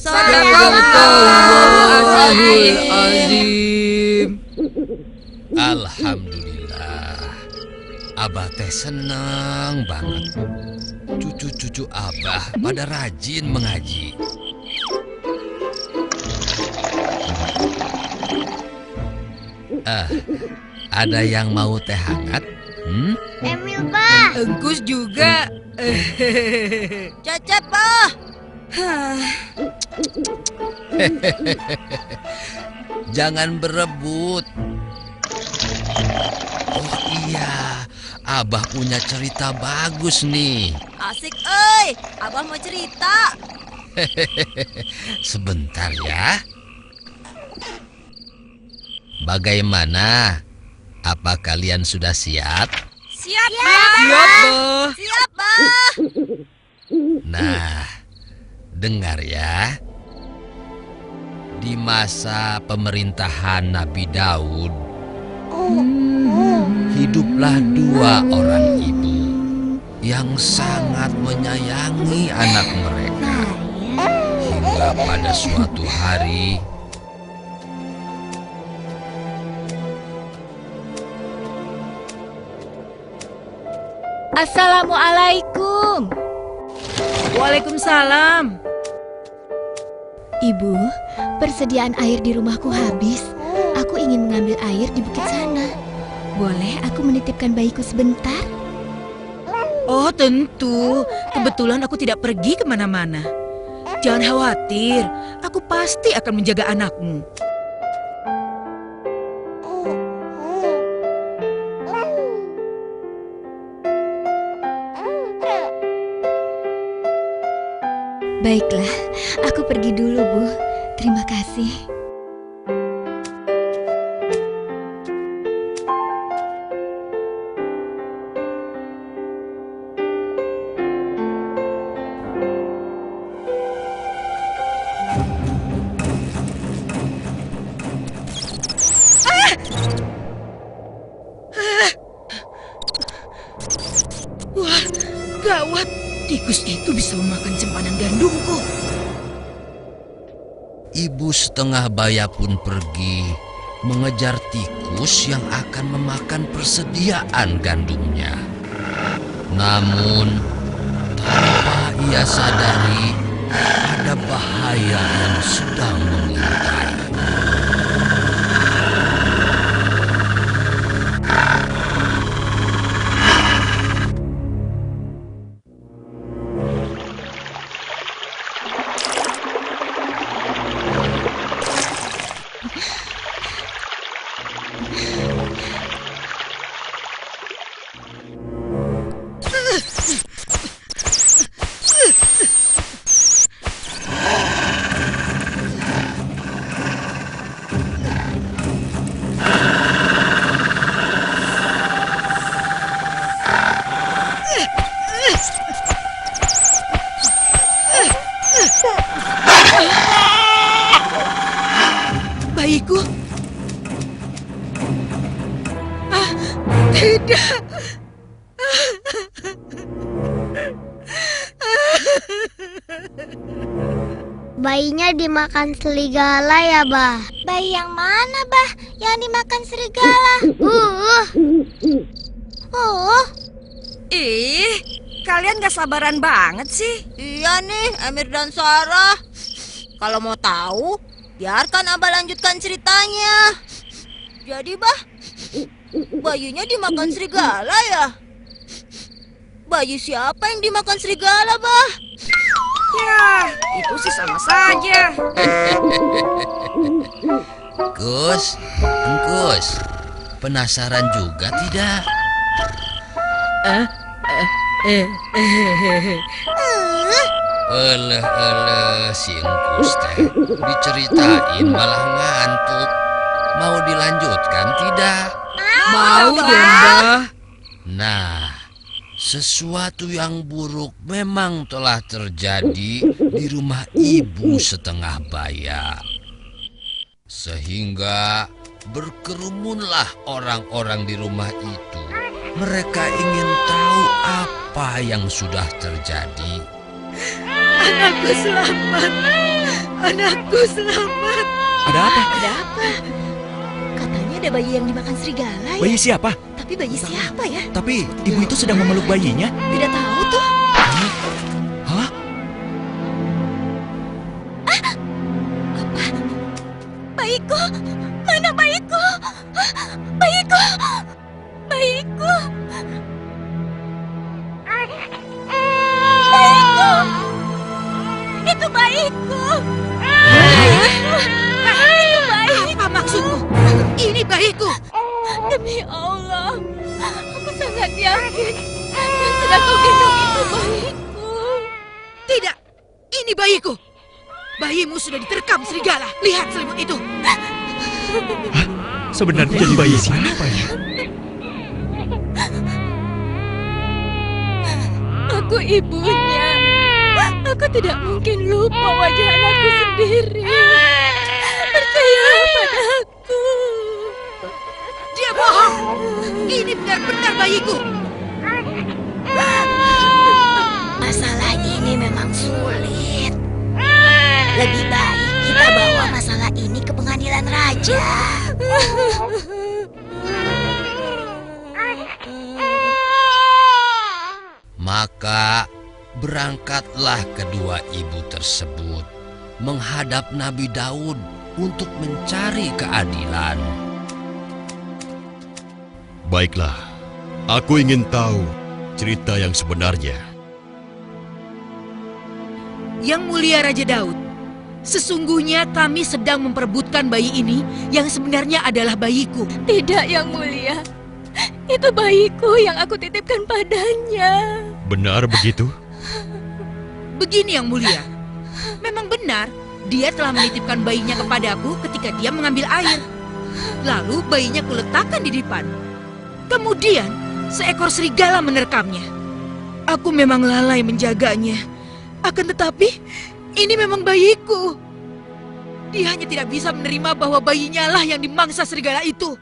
Sadaqallahul azim. Alhamdulillah, Abah teh seneng banget. Cucu-cucu Abah pada rajin mengaji. Ada yang mau teh hangat? Emil, Pak. Engkus juga. Cecep, Pak. Jangan berebut. Oh iya, Abah punya cerita bagus nih. Asik, euy. Abah mau cerita. Sebentar ya. Bagaimana? Apa kalian sudah siap? Siap, Siap, Bah. Siap, Bah. Nah, dengar ya. Di masa pemerintahan Nabi Daud, hiduplah dua orang ibu yang sangat menyayangi anak mereka. Hingga pada suatu hari, Assalamualaikum. Waalaikumsalam. Ibu, persediaan air di rumahku habis. Aku ingin mengambil air di bukit sana. Boleh aku menitipkan bayiku sebentar? Oh tentu, kebetulan aku tidak pergi kemana-mana. Jangan khawatir, aku pasti akan menjaga anakmu. Baiklah, aku pergi dulu, Bu. Terima kasih. Wah, gawat. Tikus itu bisa memakan simpanan gandumku. ibu setengah baya pun pergi mengejar tikus yang akan memakan persediaan gandumnya. Namun, tanpa ia sadari, ada bahaya yang sedang mengintai. Bayiku? Tidak. Bayinya dimakan serigala ya, Bah? Bayi yang mana, Bah? Yang dimakan serigala? Kalian gak sabaran banget sih. Iya nih, Emir dan Sarah. Kalau mau tahu, biarkan Abah lanjutkan ceritanya. Jadi, Bah, bayinya dimakan serigala ya? Bayi siapa yang dimakan serigala, Bah? Ya, itu sih sama saja. Kus, Engkus, penasaran juga tidak? Si Engkus teh diceritain malah ngantuk. Mau dilanjutkan tidak? Mau dong, Bah. Nah, sesuatu yang buruk memang telah terjadi di rumah ibu setengah baya. Sehingga berkerumunlah orang-orang di rumah itu. Mereka ingin tahu apa yang sudah terjadi. Anakku selamat. Anakku selamat. Ada apa? Ada apa? Katanya ada bayi yang dimakan serigala ya. Bayi siapa? Tapi bayi siapa ya? Tapi ibu itu sedang memeluk bayinya. Tidak tahu tuh. Hah? Bayiku, mana bayiku? Bayiku, bayiku. Bayiku, itu bayiku. Itu bayi. Apa maksudmu? Ini bayiku. Demi Allah, aku sangat yakin yang sedang kau gendong itu bayiku. Tidak, ini bayiku. Bayimu sudah diterkam serigala. Lihat selimut itu. Sebenarnya jadi bayi siapa ya? Aku ibunya. Aku tidak mungkin lupa wajah anakku sendiri. Percayalah padaku. Dia bohong. Ini benar-benar bayiku. Masalah ini memang sulit. Lebih baik kita bawa masalah ini ke pengadilan raja. Maka berangkatlah kedua ibu tersebut menghadap Nabi Daud untuk mencari keadilan. Baiklah, aku ingin tahu cerita yang sebenarnya. Yang mulia Raja Daud, sesungguhnya kami sedang memperebutkan bayi ini yang sebenarnya adalah bayiku. Tidak, Yang Mulia. Itu bayiku yang aku titipkan padanya. Benar begitu? Begini Yang Mulia, memang benar dia telah menitipkan bayinya kepadaku ketika dia mengambil air. Lalu bayinya kuletakkan di depan. Kemudian seekor serigala menerkamnya. Aku memang lalai menjaganya. Akan tetapi ini memang bayiku. Dia hanya tidak bisa menerima bahwa bayinya lah yang dimangsa serigala itu.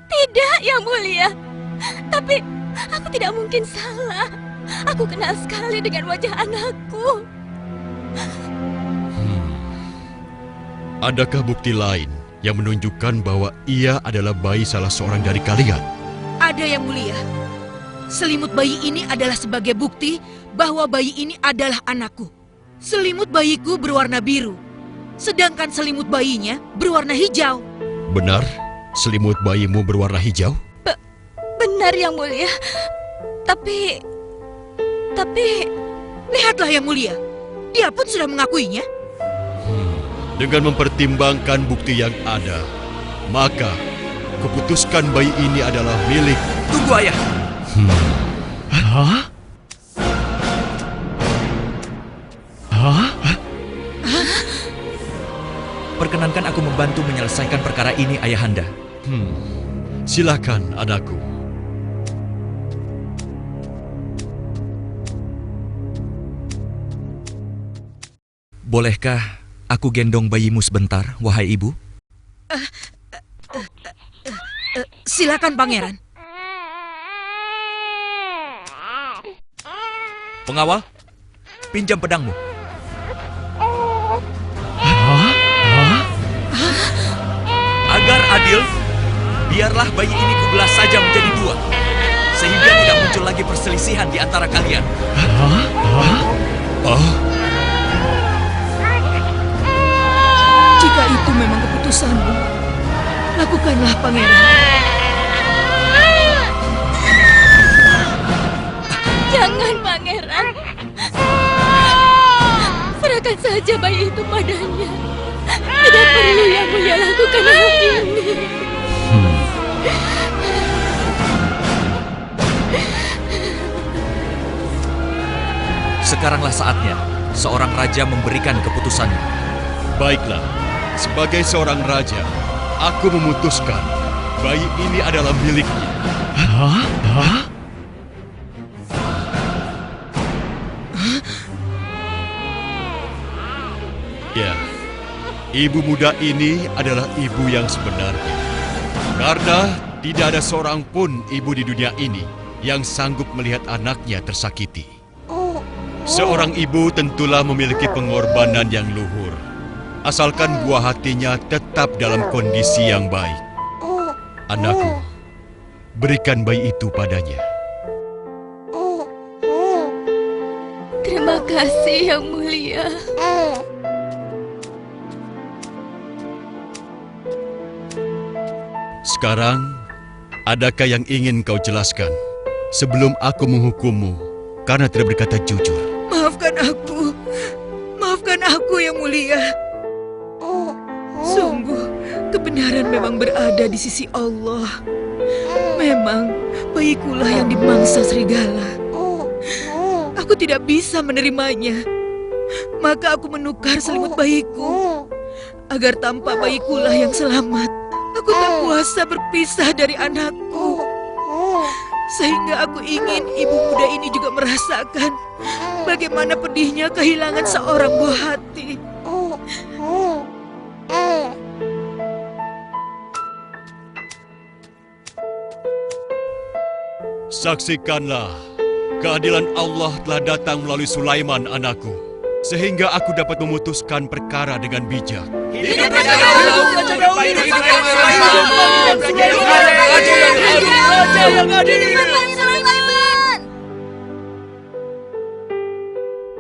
Tidak, Yang Mulia. Tapi aku tidak mungkin salah. Aku kenal sekali dengan wajah anakku. Adakah bukti lain yang menunjukkan bahwa ia adalah bayi salah seorang dari kalian? Ada Yang Mulia. Selimut bayi ini adalah sebagai bukti bahwa bayi ini adalah anakku. Selimut bayiku berwarna biru, sedangkan selimut bayinya berwarna hijau. Benar, selimut bayimu berwarna hijau? Benar, Yang Mulia. Tapi... Lihatlah Yang Mulia, dia pun sudah mengakuinya. Dengan mempertimbangkan bukti yang ada, maka kuputuskan bayi ini adalah milik. Tunggu, Ayah. Hah? Hah? Perkenankan aku membantu menyelesaikan perkara ini, Ayahanda. Silakan, anakku. Bolehkah aku gendong bayimu sebentar, wahai ibu? Silakan Pangeran. Pengawal, pinjam pedangmu. Agar adil, biarlah bayi ini kubelah saja menjadi dua, sehingga tidak muncul lagi perselisihan di antara kalian. Jika itu memang keputusanmu, lakukanlah Pangeran. Jangan, Pangeran. Serahkan saja bayi itu padanya. Tidak perlu Yang Mulia lakukan hal ini. Sekaranglah saatnya seorang raja memberikan keputusannya. Baiklah, sebagai seorang raja, aku memutuskan bayi ini adalah miliknya. Ya, ibu muda ini adalah ibu yang sebenarnya. Karena tidak ada seorang pun ibu di dunia ini yang sanggup melihat anaknya tersakiti. Seorang ibu tentulah memiliki pengorbanan yang luhur. asalkan buah hatinya tetap dalam kondisi yang baik. Anakku, berikan bayi itu padanya. Terima kasih, Yang Mulia. Sekarang, adakah yang ingin kau jelaskan sebelum aku menghukummu karena tidak berkata jujur? Maafkan aku Yang Mulia. Sungguh, kebenaran memang berada di sisi Allah. Memang, bayikulah yang dimangsa serigala. Aku tidak bisa menerimanya. Maka aku menukar selimut bayiku, agar tanpa bayikulah yang selamat. Aku tak kuasa berpisah dari anakku. Sehingga aku ingin ibu muda ini juga merasakan bagaimana pedihnya kehilangan seorang buah hati. Saksikanlah, keadilan Allah telah datang melalui Sulaiman anakku, sehingga aku dapat memutuskan perkara dengan bijak. Hidup Raja Daud!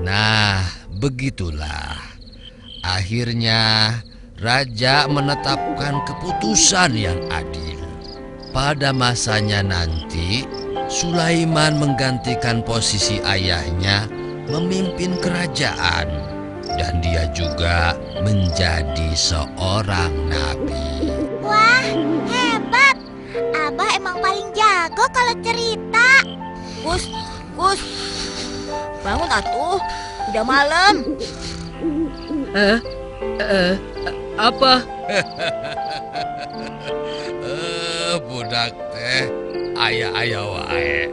Nah, begitulah. Akhirnya, Raja menetapkan keputusan yang adil. Pada masanya nanti, Sulaiman menggantikan posisi ayahnya memimpin kerajaan. Dan dia juga menjadi seorang nabi. Wah, hebat. Abah emang paling jago kalau cerita. Gus, bangun atuh. Udah malam. Apa? Budak teh, ayah wae.